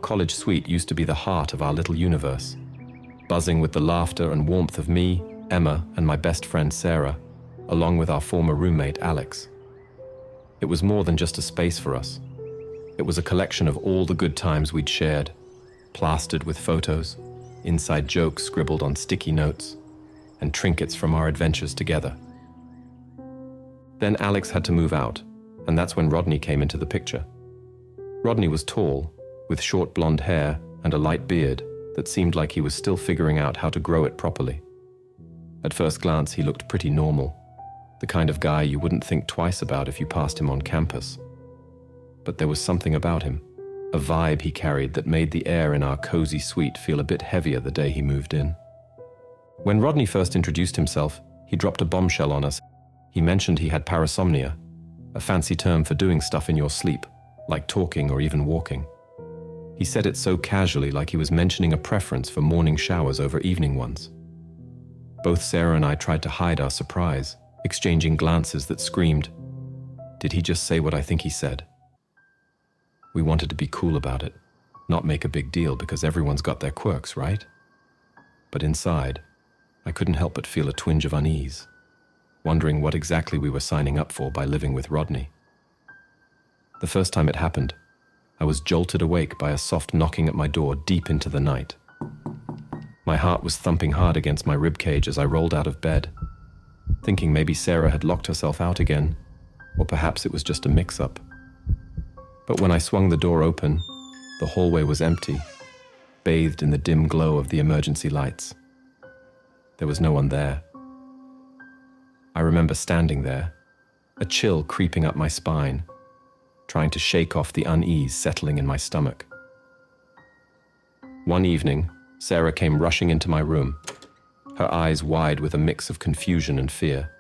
college suite used to be the heart of our little universe, buzzing with the laughter and warmth of me, Emma, and my best friend Sarah, along with our former roommate Alex. It was more than just a space for us. It was a collection of all the good times we'd shared, plastered with photos, inside jokes scribbled on sticky notes, and trinkets from our adventures together. Then Alex had to move out, and that's when Rodney came into the picture. Rodney was tall, with short blonde hair and a light beard that seemed like he was still figuring out how to grow it properly. At first glance, he looked pretty normal, the kind of guy you wouldn't think twice about if you passed him on campus. But there was something about him, a vibe he carried that made the air in our cozy suite feel a bit heavier the day he moved in. When Rodney first introduced himself, he dropped a bombshell on us. He mentioned he had parasomnia, a fancy term for doing stuff in your sleep, like talking or even walking. He said it so casually, like he was mentioning a preference for morning showers over evening ones. Both Sarah and I tried to hide our surprise, exchanging glances that screamed, "Did he just say what I think he said?" We wanted to be cool about it, not make a big deal because everyone's got their quirks, right? But inside, I couldn't help but feel a twinge of unease, wondering what exactly we were signing up for by living with Rodney. The first time it happened, I was jolted awake by a soft knocking at my door deep into the night. My heart was thumping hard against my ribcage as I rolled out of bed, thinking maybe Sarah had locked herself out again, or perhaps it was just a mix-up. But when I swung the door open, the hallway was empty, bathed in the dim glow of the emergency lights. There was no one there. I remember standing there, a chill creeping up my spine, trying to shake off the unease settling in my stomach. One evening, Sarah came rushing into my room, her eyes wide with a mix of confusion and fear.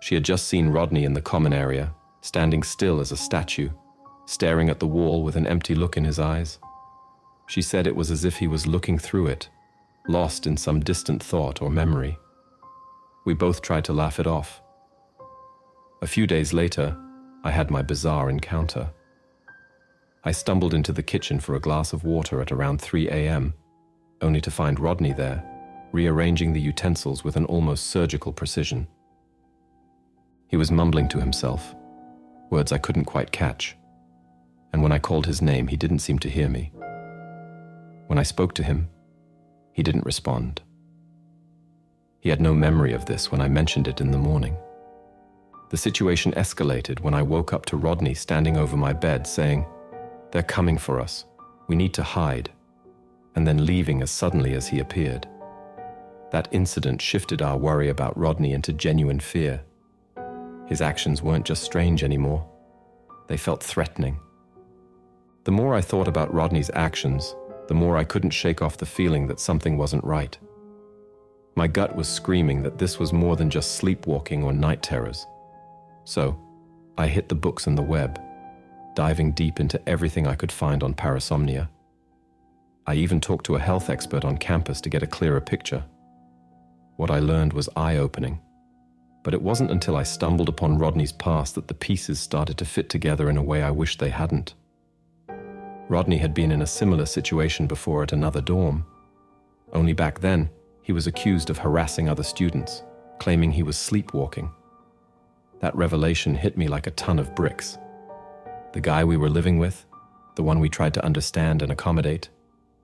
She had just seen Rodney in the common area, standing still as a statue, staring at the wall with an empty look in his eyes. She said it was as if he was looking through it, lost in some distant thought or memory. We both tried to laugh it off. A few days later, I had my bizarre encounter. I stumbled into the kitchen for a glass of water at around 3 a.m., only to find Rodney there, rearranging the utensils with an almost surgical precision. He was mumbling to himself, words I couldn't quite catch, and when I called his name, he didn't seem to hear me. When I spoke to him, he didn't respond. He had no memory of this when I mentioned it in the morning. The situation escalated when I woke up to Rodney standing over my bed saying, "They're coming for us. We need to hide," and then leaving as suddenly as he appeared. That incident shifted our worry about Rodney into genuine fear. His actions weren't just strange anymore. They felt threatening. The more I thought about Rodney's actions, the more I couldn't shake off the feeling that something wasn't right. My gut was screaming that this was more than just sleepwalking or night terrors. So, I hit the books and the web, diving deep into everything I could find on parasomnia. I even talked to a health expert on campus to get a clearer picture. What I learned was eye-opening, but it wasn't until I stumbled upon Rodney's past that the pieces started to fit together in a way I wished they hadn't. Rodney had been in a similar situation before at another dorm. Only back then, he was accused of harassing other students, claiming he was sleepwalking. That revelation hit me like a ton of bricks. The guy we were living with, the one we tried to understand and accommodate,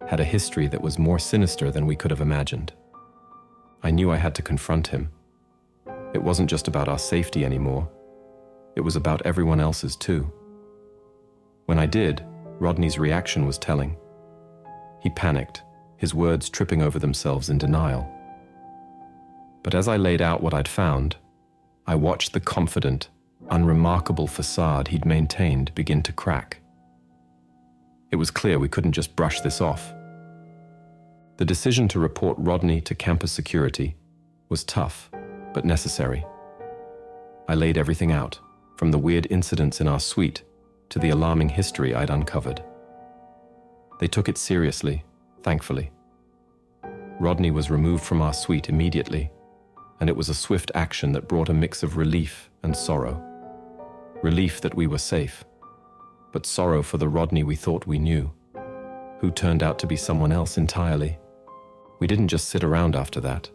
had a history that was more sinister than we could have imagined. I knew I had to confront him. It wasn't just about our safety anymore. It was about everyone else's too. When I did, Rodney's reaction was telling. He panicked, his words tripping over themselves in denial. But as I laid out what I'd found, I watched the confident, unremarkable facade he'd maintained begin to crack. It was clear we couldn't just brush this off. The decision to report Rodney to campus security was tough, but necessary. I laid everything out, from the weird incidents in our suite to the alarming history I'd uncovered. They took it seriously, thankfully. Rodney was removed from our suite immediately, and it was a swift action that brought a mix of relief and sorrow. Relief that we were safe, but sorrow for the Rodney we thought we knew. who turned out to be someone else entirely. We didn't just sit around after that.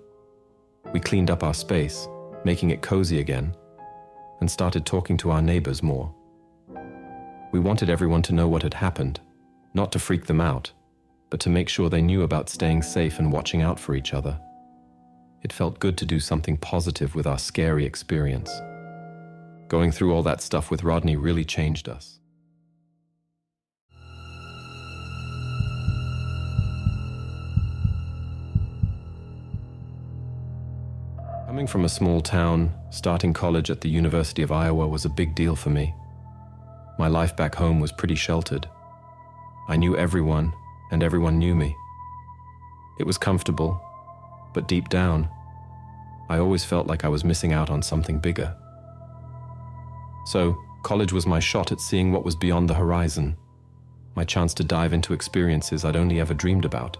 We cleaned up our space, making it cozy again, and started talking to our neighbors more. We wanted everyone to know what had happened, not to freak them out, but to make sure they knew about staying safe and watching out for each other. It felt good to do something positive with our scary experience. Going through all that stuff with Rodney really changed us. Coming from a small town, starting college at the University of Iowa was a big deal for me. My life back home was pretty sheltered. I knew everyone, and everyone knew me. It was comfortable, but deep down, I always felt like I was missing out on something bigger. So, college was my shot at seeing what was beyond the horizon, my chance to dive into experiences I'd only ever dreamed about.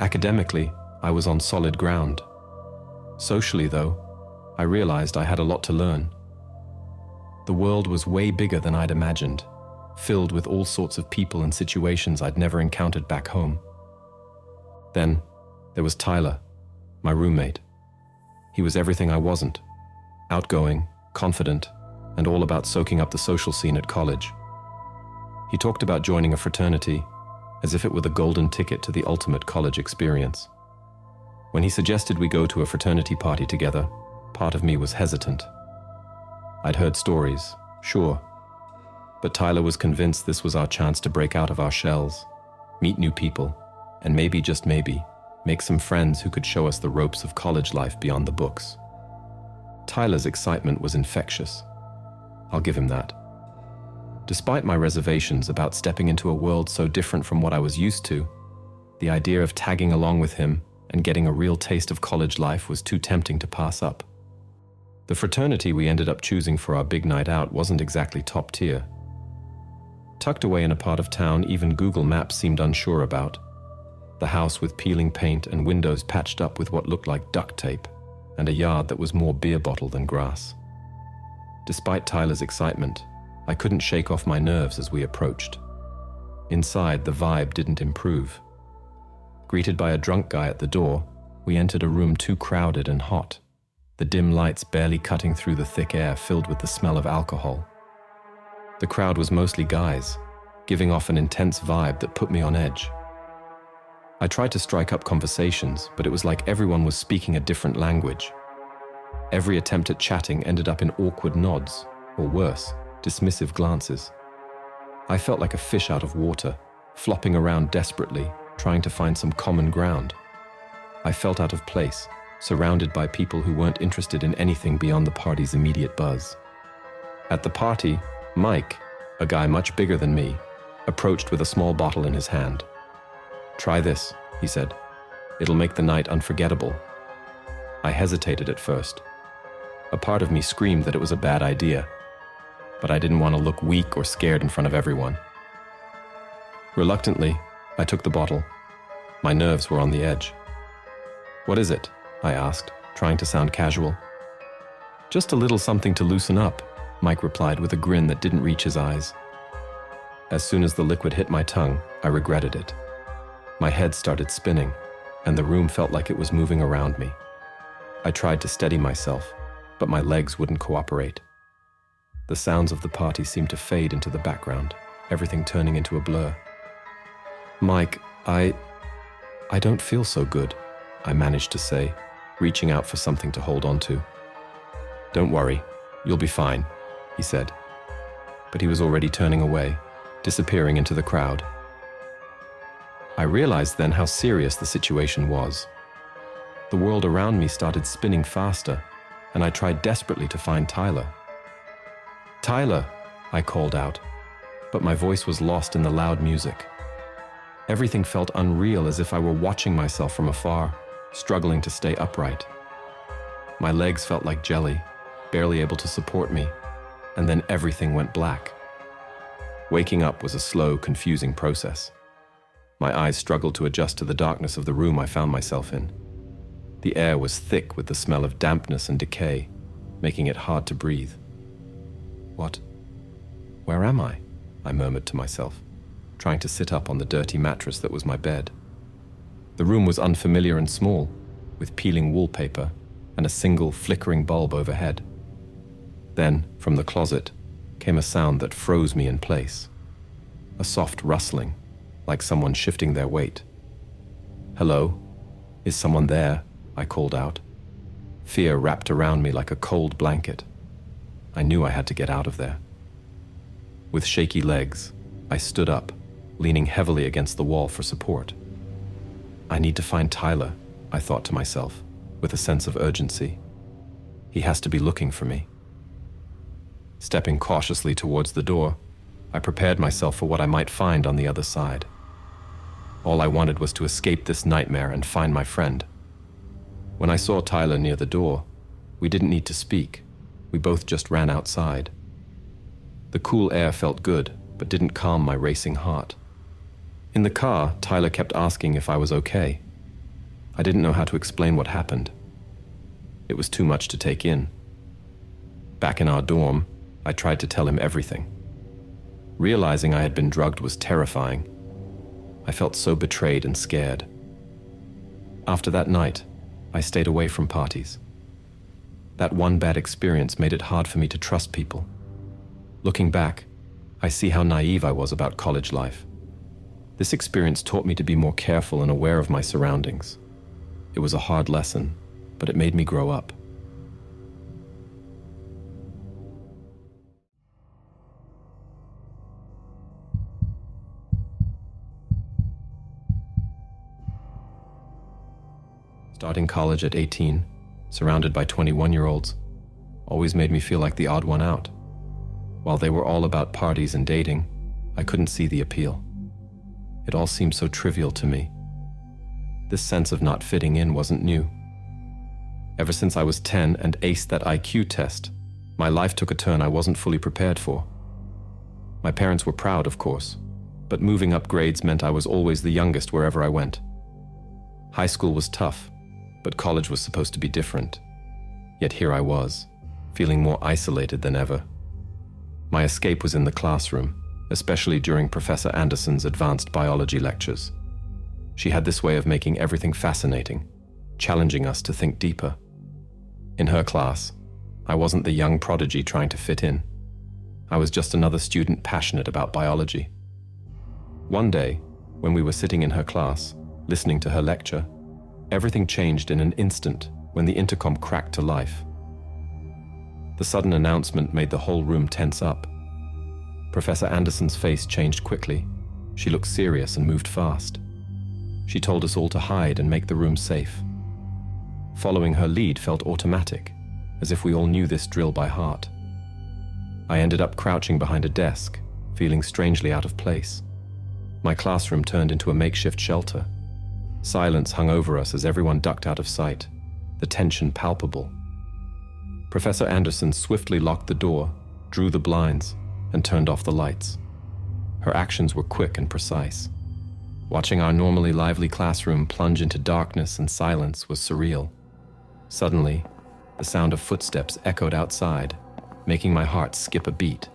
Academically, I was on solid ground. Socially, though, I realized I had a lot to learn. The world was way bigger than I'd imagined, filled with all sorts of people and situations I'd never encountered back home. Then, there was Tyler, my roommate. He was everything I wasn't: outgoing, confident, and all about soaking up the social scene at college. He talked about joining a fraternity, as if it were the golden ticket to the ultimate college experience. When he suggested we go to a fraternity party together, part of me was hesitant. I'd heard stories, sure, but Tyler was convinced this was our chance to break out of our shells, meet new people, and maybe, just maybe, make some friends who could show us the ropes of college life beyond the books. Tyler's excitement was infectious. I'll give him that. Despite my reservations about stepping into a world so different from what I was used to, the idea of tagging along with him and getting a real taste of college life was too tempting to pass up. The fraternity we ended up choosing for our big night out wasn't exactly top tier. Tucked away in a part of town even Google Maps seemed unsure about. The house with peeling paint and windows patched up with what looked like duct tape, and a yard that was more beer bottle than grass. Despite Tyler's excitement, I couldn't shake off my nerves as we approached. Inside, the vibe didn't improve. Greeted by a drunk guy at the door, we entered a room too crowded and hot, the dim lights barely cutting through the thick air filled with the smell of alcohol. The crowd was mostly guys, giving off an intense vibe that put me on edge. I tried to strike up conversations, but it was like everyone was speaking a different language. Every attempt at chatting ended up in awkward nods, or worse, dismissive glances. I felt like a fish out of water, flopping around desperately, trying to find some common ground. I felt out of place, surrounded by people who weren't interested in anything beyond the party's immediate buzz. At the party, Mike, a guy much bigger than me, approached with a small bottle in his hand. "Try this," he said. "It'll make the night unforgettable." I hesitated at first. A part of me screamed that it was a bad idea, but I didn't want to look weak or scared in front of everyone. Reluctantly, I took the bottle. My nerves were on the edge. "What is it?" I asked, trying to sound casual. "Just a little something to loosen up," Mike replied with a grin that didn't reach his eyes. As soon as the liquid hit my tongue, I regretted it. My head started spinning, and the room felt like it was moving around me. I tried to steady myself, but my legs wouldn't cooperate. The sounds of the party seemed to fade into the background, everything turning into a blur. "Mike, I don't feel so good," I managed to say, reaching out for something to hold on to. "Don't worry, you'll be fine," he said. But he was already turning away, disappearing into the crowd. I realized then how serious the situation was. The world around me started spinning faster, and I tried desperately to find Tyler. "Tyler," I called out, but my voice was lost in the loud music. Everything felt unreal, as if I were watching myself from afar, struggling to stay upright. My legs felt like jelly, barely able to support me, and then everything went black. Waking up was a slow, confusing process. My eyes struggled to adjust to the darkness of the room I found myself in. The air was thick with the smell of dampness and decay, making it hard to breathe. "Where am I?" I murmured to myself, trying to sit up on the dirty mattress that was my bed. The room was unfamiliar and small, with peeling wallpaper and a single flickering bulb overhead. Then, from the closet, came a sound that froze me in place. A soft rustling, like someone shifting their weight. "Hello? Is someone there?" I called out. Fear wrapped around me like a cold blanket. I knew I had to get out of there. With shaky legs, I stood up, leaning heavily against the wall for support. I need to find Tyler, I thought to myself, with a sense of urgency. He has to be looking for me. Stepping cautiously towards the door, I prepared myself for what I might find on the other side. All I wanted was to escape this nightmare and find my friend. When I saw Tyler near the door, we didn't need to speak. We both just ran outside. The cool air felt good, but didn't calm my racing heart. In the car, Tyler kept asking if I was okay. I didn't know how to explain what happened. It was too much to take in. Back in our dorm, I tried to tell him everything. Realizing I had been drugged was terrifying. I felt so betrayed and scared. After that night, I stayed away from parties. That one bad experience made it hard for me to trust people. Looking back, I see how naive I was about college life. This experience taught me to be more careful and aware of my surroundings. It was a hard lesson, but it made me grow up. Starting college at 18, surrounded by 21-year-olds, always made me feel like the odd one out. While they were all about parties and dating, I couldn't see the appeal. It all seemed so trivial to me. This sense of not fitting in wasn't new. Ever since I was 10 and aced that IQ test, my life took a turn I wasn't fully prepared for. My parents were proud, of course, but moving up grades meant I was always the youngest wherever I went. High school was tough, but college was supposed to be different. Yet here I was, feeling more isolated than ever. My escape was in the classroom, especially during Professor Anderson's advanced biology lectures. She had this way of making everything fascinating, challenging us to think deeper. In her class, I wasn't the young prodigy trying to fit in. I was just another student passionate about biology. One day, when we were sitting in her class, listening to her lecture, everything changed in an instant when the intercom cracked to life. The sudden announcement made the whole room tense up. Professor Anderson's face changed quickly. She looked serious and moved fast. She told us all to hide and make the room safe. Following her lead felt automatic, as if we all knew this drill by heart. I ended up crouching behind a desk, feeling strangely out of place. My classroom turned into a makeshift shelter. Silence hung over us as everyone ducked out of sight, the tension palpable. Professor Anderson swiftly locked the door, drew the blinds, and turned off the lights. Her actions were quick and precise. Watching our normally lively classroom plunge into darkness and silence was surreal. Suddenly, the sound of footsteps echoed outside, making my heart skip a beat.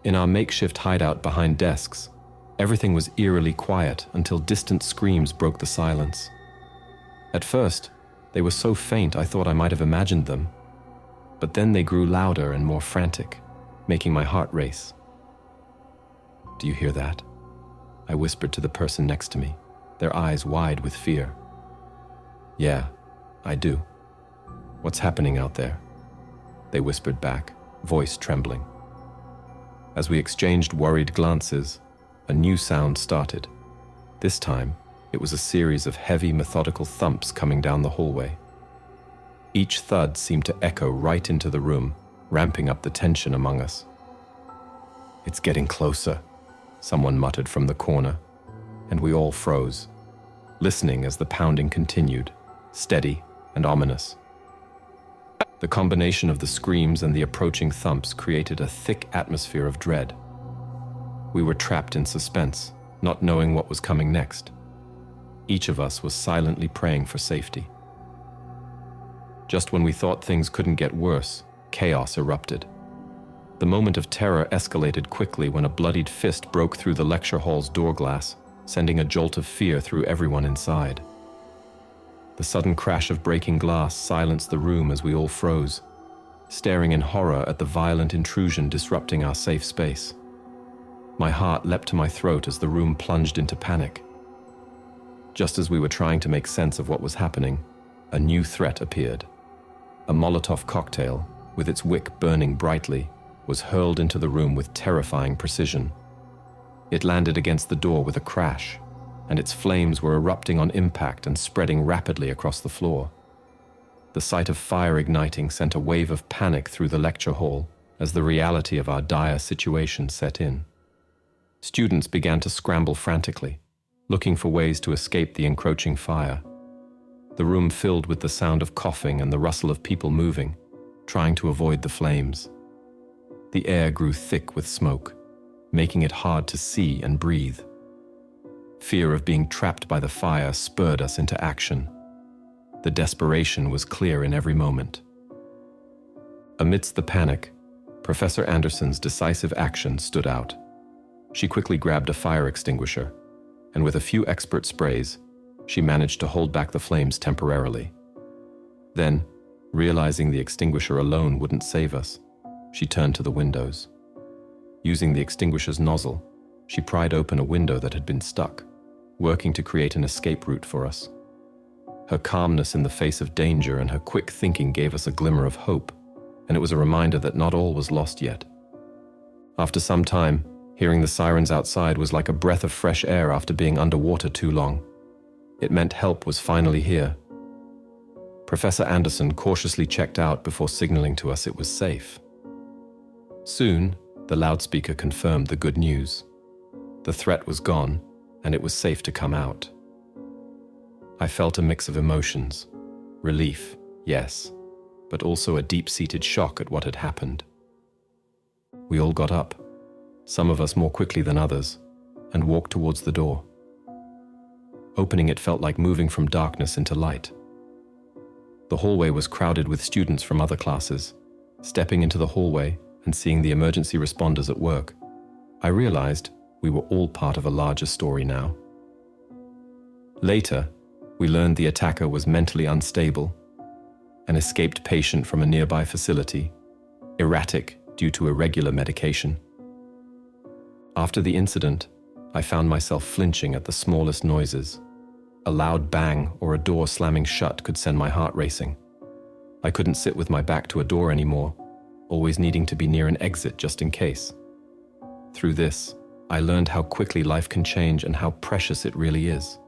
In our makeshift hideout behind desks, everything was eerily quiet until distant screams broke the silence. At first, they were so faint I thought I might have imagined them. But then they grew louder and more frantic, making my heart race. "Do you hear that?" I whispered to the person next to me, their eyes wide with fear. "Yeah, I do. What's happening out there?" They whispered back, voice trembling. As we exchanged worried glances, a new sound started. This time, it was a series of heavy, methodical thumps coming down the hallway. Each thud seemed to echo right into the room, ramping up the tension among us. "It's getting closer," someone muttered from the corner, and we all froze, listening as the pounding continued, steady and ominous. The combination of the screams and the approaching thumps created a thick atmosphere of dread. We were trapped in suspense, not knowing what was coming next. Each of us was silently praying for safety. Just when we thought things couldn't get worse, chaos erupted. The moment of terror escalated quickly when a bloodied fist broke through the lecture hall's door glass, sending a jolt of fear through everyone inside. The sudden crash of breaking glass silenced the room as we all froze, staring in horror at the violent intrusion disrupting our safe space. My heart leapt to my throat as the room plunged into panic. Just as we were trying to make sense of what was happening, a new threat appeared. A Molotov cocktail, with its wick burning brightly, was hurled into the room with terrifying precision. It landed against the door with a crash, and its flames were erupting on impact and spreading rapidly across the floor. The sight of fire igniting sent a wave of panic through the lecture hall as the reality of our dire situation set in. Students began to scramble frantically, looking for ways to escape the encroaching fire. The room filled with the sound of coughing and the rustle of people moving, trying to avoid the flames. The air grew thick with smoke, making it hard to see and breathe. Fear of being trapped by the fire spurred us into action. The desperation was clear in every moment. Amidst the panic, Professor Anderson's decisive action stood out. She quickly grabbed a fire extinguisher, and with a few expert sprays, she managed to hold back the flames temporarily. Then, realizing the extinguisher alone wouldn't save us, she turned to the windows. Using the extinguisher's nozzle, she pried open a window that had been stuck, working to create an escape route for us. Her calmness in the face of danger and her quick thinking gave us a glimmer of hope, and it was a reminder that not all was lost yet. After some time, hearing the sirens outside was like a breath of fresh air after being underwater too long. It meant help was finally here. Professor Anderson cautiously checked out before signaling to us it was safe. Soon, the loudspeaker confirmed the good news. The threat was gone, and it was safe to come out. I felt a mix of emotions. Relief, yes, but also a deep-seated shock at what had happened. We all got up, some of us more quickly than others, and walked towards the door. Opening it felt like moving from darkness into light. The hallway was crowded with students from other classes. Stepping into the hallway and seeing the emergency responders at work, I realized we were all part of a larger story now. Later, we learned the attacker was mentally unstable, an escaped patient from a nearby facility, erratic due to irregular medication. After the incident, I found myself flinching at the smallest noises. A loud bang or a door slamming shut could send my heart racing. I couldn't sit with my back to a door anymore, always needing to be near an exit just in case. Through this, I learned how quickly life can change and how precious it really is.